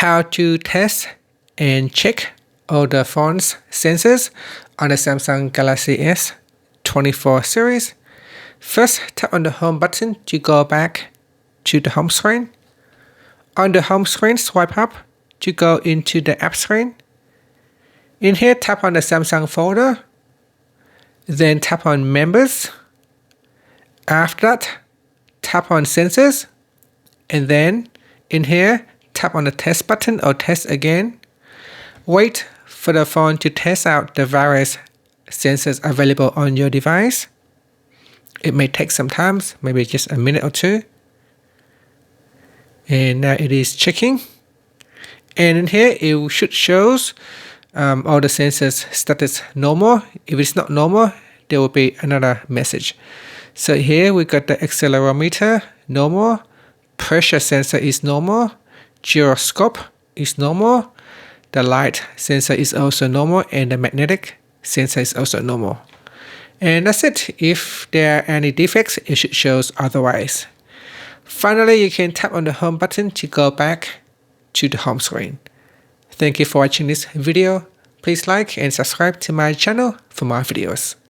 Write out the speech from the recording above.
how to test and check all the phone's sensors on the Samsung Galaxy S24 series. First, tap on the home button to go back to the home screen. On the home screen, swipe up to go into the app screen. In here, tap on the Samsung folder, then tap on Members. After that, tap on Sensors, and then in here, tap on the Test button or Test again. Wait for the phone to test out the various sensors available on your device. It may take some time, maybe just a minute or two. And now it is checking. And in here, it should show all the sensors status normal. If it's not normal, there will be another message. So here we got the accelerometer normal, pressure sensor is normal, gyroscope is normal, the light sensor is also normal, and the magnetic sensor is also normal. And that's it. If there are any defects, it should show otherwise. Finally, you can tap on the home button to go back to the home screen. Thank you for watching this video. Please like and subscribe to my channel for more videos.